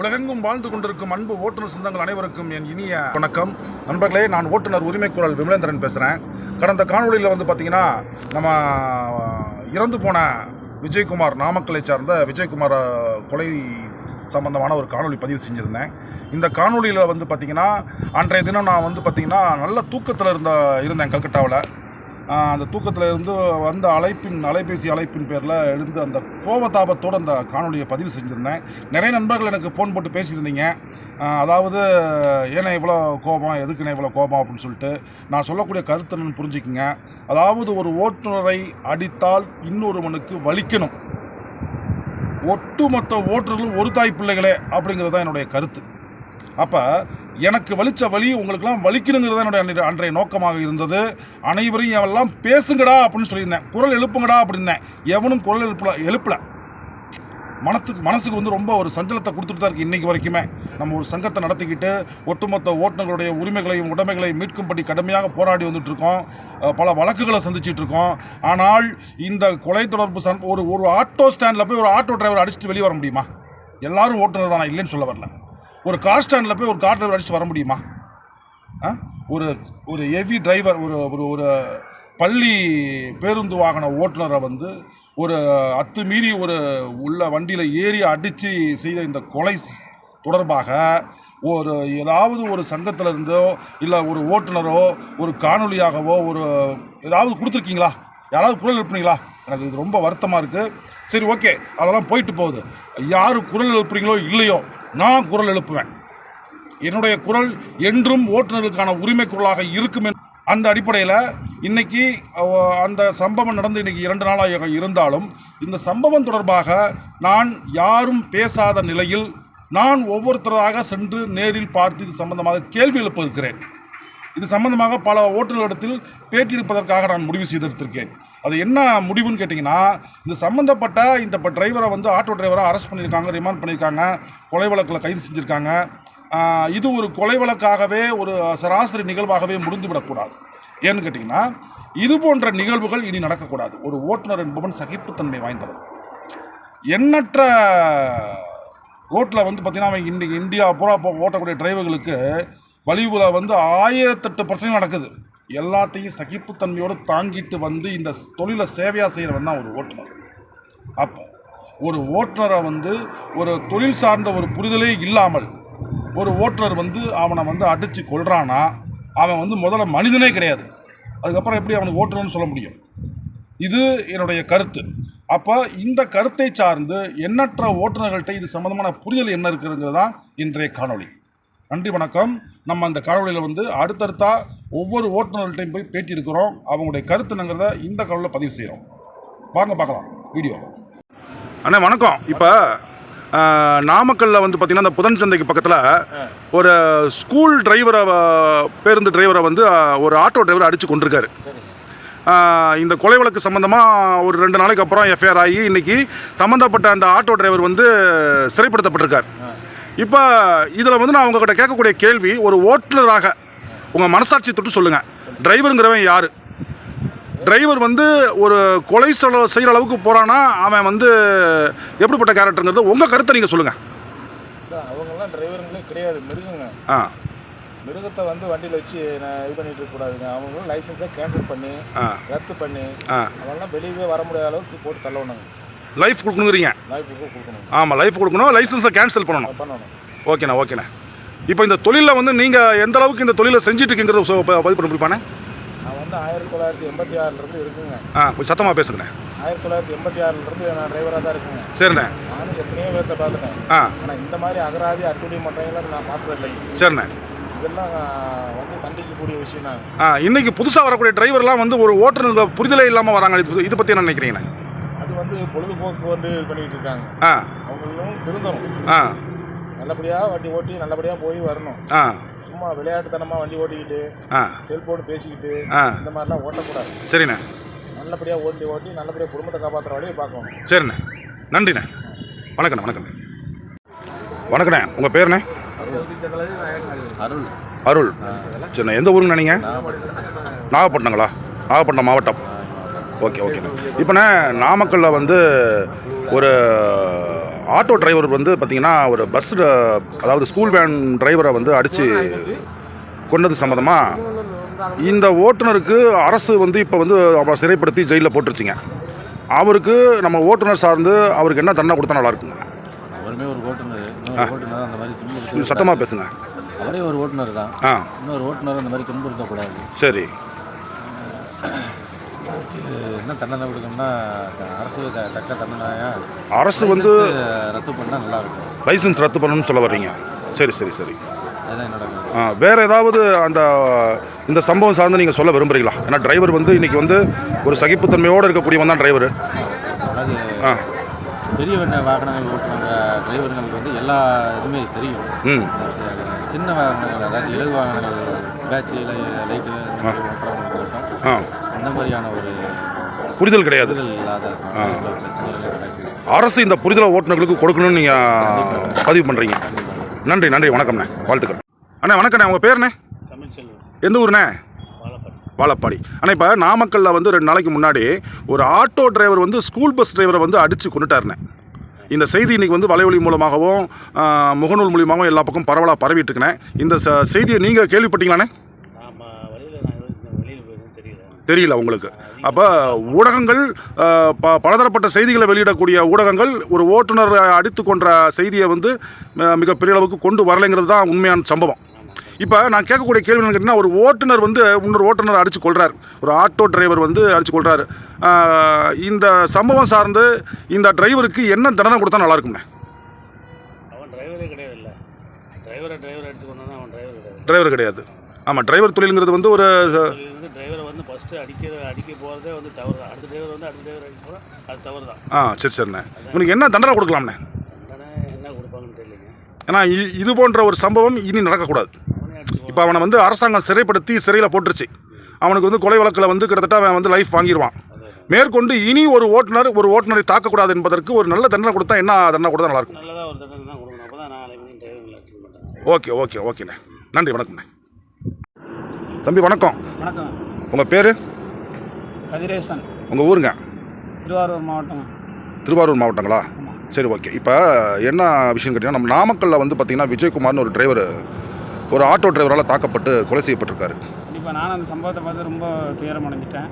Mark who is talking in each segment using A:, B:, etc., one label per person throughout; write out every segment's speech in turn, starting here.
A: உலகெங்கும் வாழ்ந்து கொண்டிருக்கும் அன்பு ஓட்டுநர் சொந்தங்கள் அனைவருக்கும் என் இனிய வணக்கம். நண்பர்களே, நான் ஓட்டுநர் உரிமை குரல் விமலேந்திரன் பேசுகிறேன். கடந்த காணொலியில் பார்த்தீங்கன்னா நம்ம இறந்து போன விஜயகுமார், நாமக்கலை சார்ந்த விஜயகுமார் கொலை சம்பந்தமான ஒரு காணொலி பதிவு செஞ்சுருந்தேன். இந்த காணொலியில் பார்த்தீங்கன்னா அன்றைய தினம் நான் பார்த்தீங்கன்னா நல்ல தூக்கத்தில் இருந்தேன் கல்கட்டாவில். அந்த தூக்கத்தில் இருந்து வந்த அலைபேசி அழைப்பின் பேரில் எழுந்து அந்த கோபதாபத்தோடு அந்த காணொலியை பதிவு செஞ்சுருந்தேன். நிறைய நண்பர்கள் எனக்கு ஃபோன் போட்டு பேசியிருந்தீங்க. அதாவது ஏன்னா இவ்வளோ கோபம், எதுக்குண்ணே இவ்வளோ கோபம் அப்படின்னு சொல்லிட்டு. நான் சொல்லக்கூடிய கருத்து என்னன்னு புரிஞ்சுக்கிங்க. அதாவது ஒரு ஓட்டுநரை அடித்தால் இன்னொருவனுக்கு வலிக்கணும். ஒட்டுமொத்த ஓட்டுநர்களும் ஒரு தாய் பிள்ளைகளே அப்படிங்கிறது தான் என்னுடைய கருத்து. அப்போ எனக்கு வலித்த வலி உங்களுக்கெல்லாம் வலிக்கணுங்கிறது தான் என்னுடைய அன்றைய நோக்கமாக இருந்தது. அனைவரையும் எவெல்லாம் பேசுங்கடா அப்படின்னு சொல்லியிருந்தேன், குரல் எழுப்புங்கடா அப்படின்னேன். எவனும் குரல் எழுப்பலை. மனசுக்கு ரொம்ப ஒரு சஞ்சலத்தை கொடுத்துட்டு தான் இருக்குது இன்றைக்கி வரைக்குமே. நம்ம ஒரு சங்கத்தை நடத்திக்கிட்டு ஒட்டுமொத்த ஓட்டுநர்களுடைய உரிமைகளையும் உடைமைகளையும் மீட்கும்படி கடுமையாக போராடி வந்துட்டுருக்கோம். பல வழக்குகளை சந்திச்சுட்டு இருக்கோம். ஆனால் இந்த கொலை தொடர்பு ஒரு ஆட்டோ ஸ்டாண்டில் போய் ஒரு ஆட்டோ டிரைவர் அடிச்சுட்டு வெளியே வர முடியுமா? எல்லாரும் ஓட்டுநர் தான், இல்லைன்னு சொல்ல வரல. ஒரு கார் ஸ்டாண்டில் போய் ஒரு கார் டிரைவர் அடிச்சுட்டு வர முடியுமா? ஒரு ஹெவி டிரைவர், ஒரு பள்ளி பேருந்து வாகன ஓட்டுநரை ஒரு அத்துமீறி உள்ள வண்டியில் ஏறி அடித்து செய்த இந்த கொலை தொடர்பாக ஏதாவது ஒரு சங்கத்தில் இருந்தோ இல்லை ஒரு ஓட்டுநரோ ஒரு காணொலியாகவோ ஏதாவது கொடுத்துருக்கீங்களா? யாராவது குரல் எழுப்புனீங்களா? எனக்கு இது ரொம்ப வருத்தமாக இருக்குது. சரி, ஓகே, அதெல்லாம் போயிட்டு போகுது. யார் குரல் எழுப்புறீங்களோ இல்லையோ, நான் குரல் எழுப்புவேன். என்னுடைய குரல் என்றும் ஓட்டுநருக்கான உரிமை குரலாக இருக்கும். அந்த அடிப்படையில் இன்றைக்கி அந்த சம்பவம் நடந்து இன்றைக்கி 2 நாளாக இருந்தாலும் இந்த சம்பவம் தொடர்பாக நான் யாரும் பேசாத நிலையில் நான் ஒவ்வொருத்தராக சென்று நேரில் பார்த்து இது சம்பந்தமாக கேள்வி எழுப்ப இருக்கிறேன். இது சம்பந்தமாக பல ஓட்டுநர்களிடத்தில் பேட்டி எடுப்பதற்காக நான் முடிவு செய்திருக்கிறேன். அது என்ன முடிவுன்னு கேட்டிங்கன்னா, இந்த சம்மந்தப்பட்ட இந்த டிரைவரை ஆட்டோ டிரைவரை அரெஸ்ட் பண்ணியிருக்காங்க, ரிமாண்ட் பண்ணியிருக்காங்க, கொலை வழக்கில் கைது செஞ்சுருக்காங்க. இது ஒரு கொலை வழக்காகவே ஒரு சராசரி நிகழ்வாகவே முடிந்துவிடக்கூடாது. ஏன்னு கேட்டிங்கன்னா, இது போன்ற நிகழ்வுகள் இனி நடக்கக்கூடாது. ஒரு ஓட்டுநர் என்பவன் சகிப்புத்தன்மை வாய்ந்தவன். எண்ணற்ற ரோட்டில் பார்த்திங்கன்னா அவன் இன்றைக்கி இந்தியா பூரா ஓட்டக்கூடிய டிரைவர்களுக்கு வலிவுல 1008 பிரச்சனை நடக்குது. எல்லாத்தையும் சகிப்புத்தன்மையோடு தாங்கிட்டு இந்த தொழிலை சேவையாக செய்கிறவன் தான் ஒரு ஓட்டுநர். அப்போ ஒரு ஓட்டுநரை ஒரு தொழில் சார்ந்த ஒரு புரிதலே இல்லாமல் ஒரு ஓட்டுநர் அவனை அடித்து கொள்றானா, அவன் முதல்ல மனிதனே கிடையாது. அதுக்கப்புறம் எப்படி அவனுக்கு ஓட்டுநர்னு சொல்ல முடியும்? இது என்னுடைய கருத்து. அப்போ இந்த கருத்தை சார்ந்து எண்ணற்ற ஓட்டுநர்கள்ட்ட இது சம்மந்தமான புரிதல் என்ன இருக்குதுங்கிறது தான் இன்றைய காணொளி. நன்றி, வணக்கம். நம்ம அந்த காணொலியில் அடுத்தடுத்தா ஒவ்வொரு ஓட்டுநர்கள்ட்டையும் போய் பேட்டி இருக்கிறோம். அவங்களுடைய கருத்துங்கிறத இந்த காணொலியில் பதிவு செய்கிறோம். வாங்க பார்க்கலாம் வீடியோ. அண்ணா வணக்கம். இப்போ நாமக்கல்லில் பார்த்திங்கன்னா அந்த புதன் சந்தைக்கு பக்கத்தில் ஒரு ஸ்கூல் டிரைவரை, பேருந்து டிரைவரை ஒரு ஆட்டோ டிரைவர் அடித்து கொண்டிருக்காரு. இந்த கொலை வழக்கு சம்மந்தமாக ஒரு 2 நாளைக்கு அப்புறம் எஃப்ஐஆர் ஆகி இன்றைக்கி சம்மந்தப்பட்ட அந்த ஆட்டோ டிரைவர் சிறைப்படுத்தப்பட்டிருக்கார். இப்போ இதில் நான் உங்ககிட்ட கேட்கக்கூடிய கேள்வி, ஒரு ஓட்டுநராக உங்கள் மனசாட்சி தொட்டு சொல்லுங்கள். டிரைவருங்கிறவன் யார்? டிரைவர் ஒரு கொலை செய்கிற அளவுக்கு போகிறான்னா அவன் எப்படிப்பட்ட கேரக்டருங்கிறது உங்கள் கருத்தை நீங்கள் சொல்லுங்கள்.
B: அவங்கெல்லாம் டிரைவருங்களே கிடையாது, மிருகங்க. மிருகத்தை வண்டியில் வச்சு இது பண்ணிட்டு இருக்கக்கூடாதுங்க. அவங்களும் லைசன்ஸை கேன்சல் பண்ணி ரத்து பண்ணி அவங்களாம் வெளியவே வர முடியாத அளவுக்கு போட்டு தள்ளணுங்க.
A: லைஃப் கொடுக்கணுங்கிறீங்க?
B: லைஃப் கொடுக்கணும்.
A: ஆமாம், லைஃப் கொடுக்கணும். லைசன்ஸை கேன்சல் பண்ணணும். ஓகேண்ணா. இப்போ இந்த தொழிலில் நீங்கள் எந்த அளவுக்கு இந்த தொழிலை செஞ்சுட்டு இருக்கீங்கிறத பதிவு பண்ண முடியுமாண்ணே?
B: நான் 1986 இருக்குங்க.
A: கொஞ்சம் சத்தமாக பேசுகிறேன்.
B: 1986 நான் டிரைவராக தான் இருக்குங்க.
A: சரிண்ணே.
B: நானும் எத்தனையோ பேர்த்த பார்த்துட்டேன். ஆனால் இந்த மாதிரி அகராதி அட்டுடி மற்றவங்களாம் நான் பார்த்தது இல்லைங்க.
A: சரிண்ணே.
B: இதெல்லாம் கண்டிக்கக்கூடிய விஷயம் தான்.
A: இன்னைக்கு புதுசாக வரக்கூடிய டிரைவர்லாம் ஒரு ஓட்டுநர் புரிதலே இல்லாமல் வராங்க. இதை பற்றி என்ன நினைக்கிறீங்கண்ணே?
B: அது பொழுதுபோக்கு இது பண்ணிட்டு இருக்காங்க. அவங்களும் திருந்தணும். நல்லபடியாக வண்டி ஓட்டி நல்லபடியாக போய் வரணும். சும்மா விளையாட்டுத்தனமாக வண்டி ஓட்டிக்கிட்டு செல்போன் பேசிக்கிட்டு இந்த மாதிரிலாம் ஓட்டக்கூடாது.
A: சரிண்ணே.
B: நல்லபடியாக ஓட்டி நல்லபடியாக குடும்பத்தை காப்பாற்றுற வழியை பார்க்கணும்.
A: சரிண்ணே, நன்றிண்ணே. வணக்கண்ணே. வணக்கண்ணே, உங்கள் பேருண்ணே? அருள். சரிண்ணே, எந்த ஊருங்கண்ணா நீங்கள்? நாகப்பட்டினங்களா? நாகப்பட்டினம் மாவட்டம். ஓகேண்ணே. இப்போண்ணே நாமக்கல்லில் ஒரு ஆட்டோ டிரைவர் வந்து பார்த்திங்கன்னா ஒரு பஸ் அதாவது ஸ்கூல் வேன் டிரைவரை வந்து அடித்து கொண்டது சம்மந்தமாக இந்த ஓட்டுநருக்கு அரசு வந்து இப்போ வந்து அவரை சிறைப்படுத்தி ஜெயிலில் போட்டுருச்சிங்க. அவருக்கு நம்ம ஓட்டுநர் சார்ந்து அவருக்கு என்ன தண்டனை கொடுத்தா நல்லா இருக்குங்க?
C: அவருமே ஒரு ஓட்டுநர் அந்த மாதிரி
A: சத்தமாக பேசுங்க.
C: அவரே ஒரு ஓட்டுநர் தான். இன்னொரு ஓட்டுநர் அந்த மாதிரி துன்புறுத்தக்கூடாது.
A: சரி,
C: என்ன தண்டனை கொடுக்கணும்னா அரசு தக்க தண்டனையா
A: அரசு வந்து
C: ரத்து பண்ணால் நல்லாயிருக்கும்.
A: லைசன்ஸ் ரத்து பண்ணணும்னு சொல்ல வர்றீங்க? சரி சரி சரி.
C: அதுதான் என்னோட
A: வேறு ஏதாவது இந்த சம்பவம் சார்ந்து நீங்கள் சொல்ல விரும்புகிறீங்களா? ஏன்னா டிரைவர் வந்து இன்றைக்கி வந்து ஒரு சகிப்புத்தன்மையோடு இருக்கக்கூடியவன் தான் டிரைவர்.
C: அதாவது பெரிய வாகனங்கள் ஓட்டுற டிரைவர்களுக்கு வந்து எல்லா இதுவுமே தெரியும். சின்ன வாகனங்கள் அதாவது இலகு வாகனங்கள் பேட்சு லைட்டு அந்த மாதிரியான ஒரு
A: புரிதல் கிடையாது. அரசு இந்த புரிதலை ஓட்டுநர்களுக்கு கொடுக்கணும்னு நீங்கள் பதிவு பண்ணுறீங்க. நன்றி நன்றி, வணக்கம்ண்ணே, வாழ்த்துக்கள். அண்ணா வணக்கண்ணே, உங்கள் பேருண்ணே? எந்த ஊருண்ணே? வாழப்பாடி. ஆனால் இப்போ நாமக்கல்லில் வந்து 2 நாளைக்கு முன்னாடி ஒரு ஆட்டோ டிரைவர் வந்து ஸ்கூல் பஸ் டிரைவரை வந்து அடித்து கொண்டுட்டாருண்ணே. இந்த செய்தி இன்றைக்கி வந்து வலைவலி மூலமாகவும் முகநூல் மூலியமாகவும் எல்லா பக்கம் பரவலாக பரவிட்டு இருக்கேன். இந்த செய்தியை நீங்கள் கேள்விப்பட்டீங்களாண்ணே? தெரியல உங்களுக்கு. அப்போ ஊடகங்கள் பலதரப்பட்ட செய்திகளை வெளியிடக்கூடிய ஊடகங்கள் ஒரு ஓட்டுநர் அடித்து கொன்ற செய்தியை வந்து மிகப்பெரிய அளவுக்கு கொண்டு வரலைங்கிறது தான் உண்மையான சம்பவம். இப்போ நான் கேட்கக்கூடிய கேள்வி என்னன்னு கேட்டிங்கன்னா, ஒரு ஓட்டுநர் வந்து இன்னொரு ஓட்டுநர் அடித்து கொள்கிறார், ஒரு ஆட்டோ டிரைவர் வந்து அடித்து கொள்கிறாரு. இந்த சம்பவம் சார்ந்து இந்த டிரைவருக்கு என்ன தண்டனை கொடுத்தா நல்லா இருக்கும்ண்ணே?
D: அவன் டிரைவரே கிடையாது. இல்லை டிரைவர் அடித்து கொண்டானா அவன்
A: டிரைவர் கிடையாது. ஆமாம், டிரைவர் தொழிலுங்கிறது வந்து ஒரு
D: டிரைவரை வந்து ஃபஸ்ட்டு அடிக்க போகிறதே வந்து தவறு தான். அடுத்த டிரைவர் அடிக்க போகிறோம், அது தவறு தான்.
A: சரி சரிண்ணே. இவனுக்கு என்ன தண்டனை கொடுக்கலாம்ண்ணே?
D: தண்டனை என்ன கொடுப்பாங்கன்னு தெரியலைங்க.
A: ஏன்னா இது போன்ற ஒரு சம்பவம் இனி நடக்கக்கூடாது. இப்போ அவனை வந்து அரசாங்கம் சிறைப்படுத்தி சிறையில் போட்டுருச்சு. அவனுக்கு வந்து கொலை வழக்கில் வந்து கிட்டத்தட்ட அவன் வந்து லைஃப் வாங்கிடுவான். மேற்கொண்டு இனி ஒரு ஓட்டுநரை தாக்கக்கூடாது என்பதற்கு ஒரு நல்ல தண்டனை கொடுத்தா என்ன தண்டனை கொடுத்தா நல்லாயிருக்கும்?
D: நல்லதாக ஒரு தண்டனை தான் கொடுக்கணும். அப்போ தான் நாளை டிரைவர்கள் அடிச்சுக்க மாட்டாங்க.
A: ஓகே ஓகே ஓகேண்ணே, நன்றி, வணக்கம்ண்ணே. தம்பி வணக்கம்.
E: வணக்கம்.
A: உங்கள் பேர்?
E: கதிரேசன்.
A: உங்கள் ஊருங்க?
E: திருவாரூர் மாவட்டம்.
A: திருவாரூர் மாவட்டங்களா? சரி, ஓகே. இப்போ என்ன விஷயம் கேட்டிங்கன்னா, நம்ம நாமக்கல்லில் வந்து பார்த்திங்கன்னா விஜயகுமார்னு ஒரு டிரைவர் ஒரு ஆட்டோ டிரைவரால் தாக்கப்பட்டு கொலை செய்யப்பட்டிருக்காரு.
E: இப்போ நான் அந்த சம்பவத்தை பார்த்து ரொம்ப துயரம் அடைஞ்சிட்டேன்.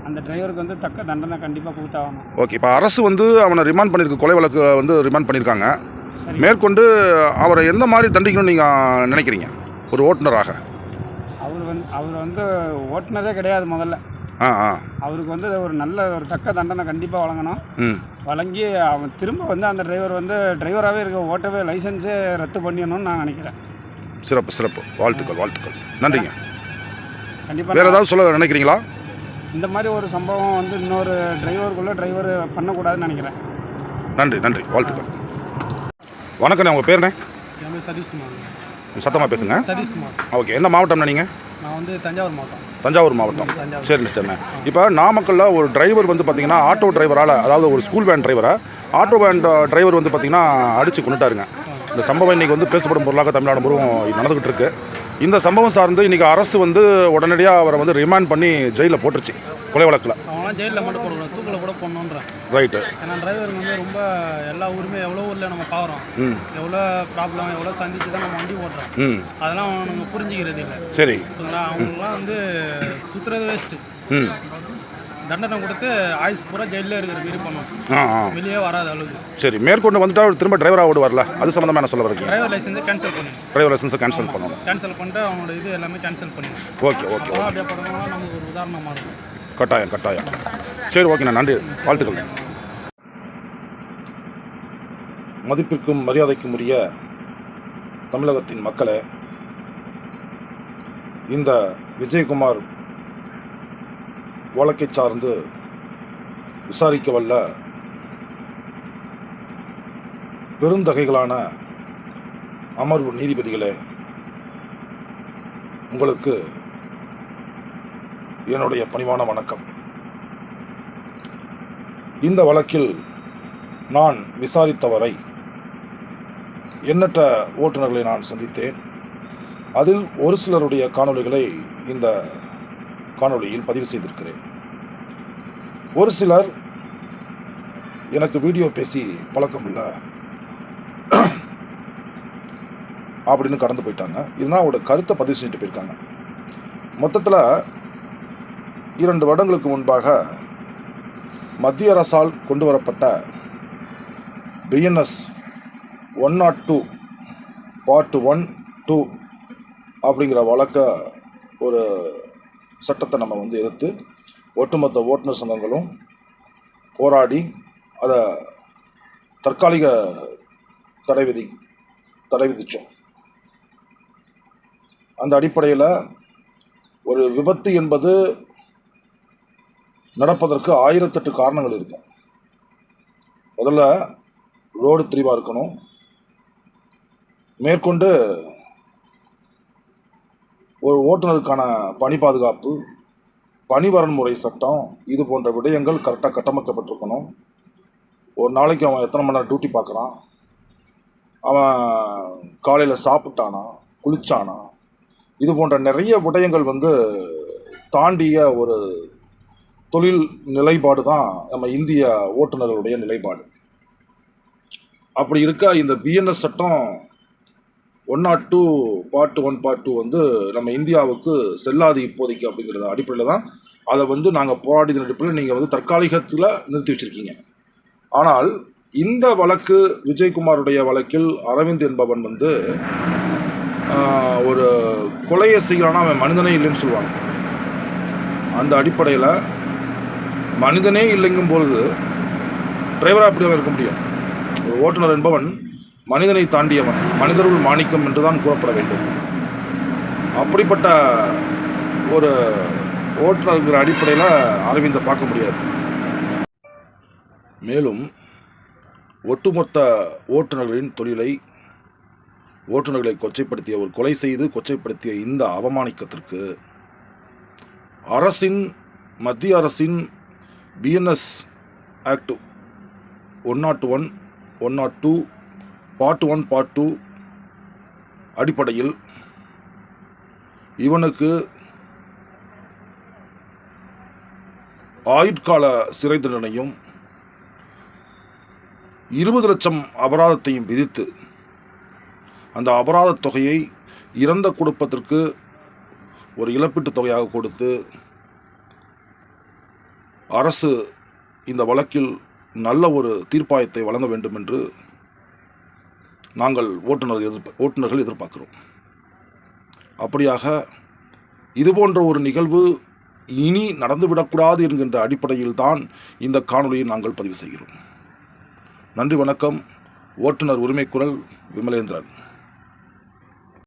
E: அந்த டிரைவருக்கு வந்து தக்க தண்டனை கண்டிப்பாக கொடுத்தாகணும்.
A: ஓகே. இப்போ அரசு வந்து அவனை ரிமாண்ட் பண்ணியிருக்கு, கொலை வழக்கு வந்து ரிமாண்ட் பண்ணியிருக்காங்க. மேற்கொண்டு அவரை எந்த மாதிரி தண்டிக்கணும்னு நீங்கள் நினைக்கிறீங்க ஒரு ஓட்டுநராக?
E: அவர் வந்து ஓட்டுநரே கிடையாது முதல்ல. அவருக்கு வந்து ஒரு நல்ல ஒரு தக்க தண்டனை கண்டிப்பாக வழங்கணும். வழங்கி அவன் திரும்ப வந்து அந்த டிரைவர் வந்து டிரைவராகவே இருக்க ஓட்டவே லைசன்ஸே ரத்து பண்ணிடணும்னு நான் நினைக்கிறேன்.
A: சிறப்பு சிறப்பு, வாழ்த்துக்கள் வாழ்த்துக்கள், நன்றிங்க.
E: கண்டிப்பாக.
A: வேறு ஏதாவது சொல்ல நினைக்கிறீங்களா?
E: இந்த மாதிரி ஒரு சம்பவம் வந்து இன்னொரு டிரைவர் பண்ணக்கூடாதுன்னு நினைக்கிறேன்.
A: நன்றி நன்றி, வாழ்த்துக்கள். வணக்கண்ணே, உங்கள் பேருண்ணே?
E: சதீஷ்குமார்.
A: சத்தமாக பேசுங்க.
E: சதீஷ்குமார்.
A: ஓகே. எந்த மாவட்டம்ண்ணா நீங்கள்?
E: நான் வந்து தஞ்சாவூர் மாவட்டம்.
A: தஞ்சாவூர் மாவட்டம். சரிண்ணே சரிண்ணே. இப்போ நாமக்கல்லில் ஒரு டிரைவர் வந்து பார்த்திங்கன்னா ஆட்டோ டிரைவரால், அதாவது ஒரு ஸ்கூல் வேன் டிரைவரை ஆட்டோ வேன் டிரைவர் வந்து பார்த்திங்கன்னா அடித்து கொண்டுட்டாருங்க. இந்த சம்பவம் இன்றைக்கி வந்து பேசப்படும் பொருளாக தமிழ்நாடு முழுவதும் நடந்துகிட்டு இருக்கு. இந்த சம்பவம் சார்ந்து இன்றைக்கி அரசு வந்து உடனடியாக அவரை வந்து ரிமாண்ட் பண்ணி ஜெயிலில் போட்டுருச்சு கொலை வழக்கில்.
E: அவன் ஜெயிலில் மட்டும் போடணும், தூக்கில் கூட போடணுன்றேன்.
A: ரைட்டு.
E: ஏன்னா டிரைவர் வந்து ரொம்ப எல்லா ஊருமே எவ்வளோ ஊரில் நம்ம பார்க்குறோம், எவ்வளோ ப்ராப்ளம் எவ்வளோ சந்திச்சு தான் நம்ம வண்டி ஓட்டுறோம். அதெல்லாம் நம்ம புரிஞ்சிக்கிறது இல்லை.
A: சரி.
E: அவங்களாம் வந்து சுற்றுறது வேஸ்ட்டு. தண்டனை கொடுத்து ஆயுஸ் பூரா ஜெயிலில் இருக்கிற மாரி பண்ணணும், வெளியே வராத அளவுக்கு.
A: சரி. மேற்கொண்டு வந்துட்டா திரும்ப டிரைவராக ஓடுவார்ல, அது சம்மந்தமாக என்ன சொல்ல வரீங்க?
E: டிரைவர் லைசன்ஸை கேன்சல் பண்ணணும்.
A: டிரைவர் லைசன்ஸை கேன்சல் பண்ணணும்.
E: கேன்சல் பண்ணிட்டு அவனோட இது எல்லாமே கேன்சல் பண்ணணும்.
A: Okay okay.
E: அப்படியே படம்னா நமக்கு ஒரு உதாரணமாக இருக்கும்.
A: கட்டாயம் கட்டாயம். சரி, ஓகேண்ணா, நன்றி, வாழ்த்துக்கள். மதிப்பிற்கும் மரியாதைக்கும் உரிய தமிழகத்தின் மக்களே, இந்த விஜயகுமார் வழக்கை சார்ந்து விசாரிக்க வல்ல பெருந்தகைகளான அமர்வு நீதிபதிகளே, உங்களுக்கு என்னுடைய பணிவான வணக்கம். இந்த வழக்கில் நான் விசாரித்தவரை எண்ணற்ற ஓட்டுநர்களை நான் சந்தித்தேன். அதில் ஒரு சிலருடைய காணொளிகளை இந்த காணொளியில் பதிவு செய்திருக்கிறேன். ஒரு சிலர் எனக்கு வீடியோ பேசி பழக்கம் இல்லை அப்படின்னு கடந்து போயிட்டாங்க. இதனால் அவரோட கருத்தை பதிவு செஞ்சுட்டு போயிருக்காங்க. மொத்தத்தில் 2 வருடங்களுக்கு முன்பாக மத்திய அரசால் கொண்டு வரப்பட்ட BNS 102 Part 1, 2 அப்படிங்கிற ஒரு சட்டத்தை நம்ம எதிர்த்து ஒட்டுமொத்த ஓட்டுநர் சங்கங்களும் போராடி அதை தற்காலிக தடை விதித்தோம். அந்த அடிப்படையில் ஒரு விபத்து என்பது நடப்பதற்கு 1008 காரணங்கள் இருக்கும். முதல்ல ரோடு தெளிவாக இருக்கணும். மேற்கொண்டு ஒரு ஓட்டுநருக்கான பணி பாதுகாப்பு, பணி வரன்முறை சட்டம், இது போன்ற விடயங்கள் கரெக்டாக கட்டமைக்கப்பட்டிருக்கணும். ஒரு நாளைக்கு அவன் எத்தனை மணி நேரம் டியூட்டி பார்க்குறான், அவன் காலையில் சாப்பிட்டானா, குளிச்சானா, இது போன்ற நிறைய விடயங்கள் தாண்டிய ஒரு தொழில் நிலைப்பாடு தான் நம்ம இந்திய ஓட்டுநர்களுடைய நிலைப்பாடு. அப்படி இருக்க இந்த BNS சட்டம் 102 Part 1, Part 2 நம்ம இந்தியாவுக்கு செல்லாது இப்போதைக்கு அப்படிங்கிறத அடிப்படையில் தான் அதை நாங்கள் போராடின அடிப்படையில் நீங்கள் தற்காலிகத்தில் நிறுத்தி வச்சுருக்கீங்க. ஆனால் இந்த வழக்கு, விஜயகுமாருடைய வழக்கில் அரவிந்த் என்பவன் ஒரு கொலையை செய்யலான்னா அவன் மனிதனே இல்லைன்னு சொல்லுவாங்க. அந்த அடிப்படையில் மனிதனே இல்லைங்கும்பொழுது டிரைவராக எப்படி அவன் இருக்க முடியும்? ஒரு ஓட்டுநர் என்பவன் மனிதனை தாண்டியவன், மனிதருள் மாணிக்கம் என்று தான் கூறப்பட வேண்டும். அப்படிப்பட்ட ஒரு ஓட்டுநருங்கிற அடிப்படையில் அரவிந்தை பார்க்க முடியாது. மேலும் ஒட்டுமொத்த ஓட்டுநர்களின் தொழிலை, ஓட்டுநர்களை கொச்சைப்படுத்திய, ஒரு கொலை செய்து கொச்சைப்படுத்திய இந்த அவமானிக்கத்திற்கு மத்திய அரசின் BNS Act 101, 102, Part 1, Part 2 அடிப்படையில் இவனுக்கு ஆயுட்கால சிறை தண்டனையும் 20 லட்சம் அபராதத்தையும் விதித்து, அந்த அபராத தொகையை இறந்த குடும்பத்திற்கு ஒரு இழப்பீட்டுத் தொகையாக கொடுத்து அரசு இந்த வழக்கில் நல்ல ஒரு தீர்ப்பாயத்தை வழங்க வேண்டும் என்று நாங்கள் ஓட்டுநர்கள் எதிர்பார்க்கிறோம். அப்படியாக இதுபோன்ற ஒரு நிகழ்வு இனி நடந்துவிடக்கூடாது என்கின்ற அடிப்படையில் தான் இந்த காணொலியை நாங்கள் பதிவு செய்கிறோம். நன்றி, வணக்கம். ஓட்டுநர் உரிமை குரல், விமலேந்திரன்.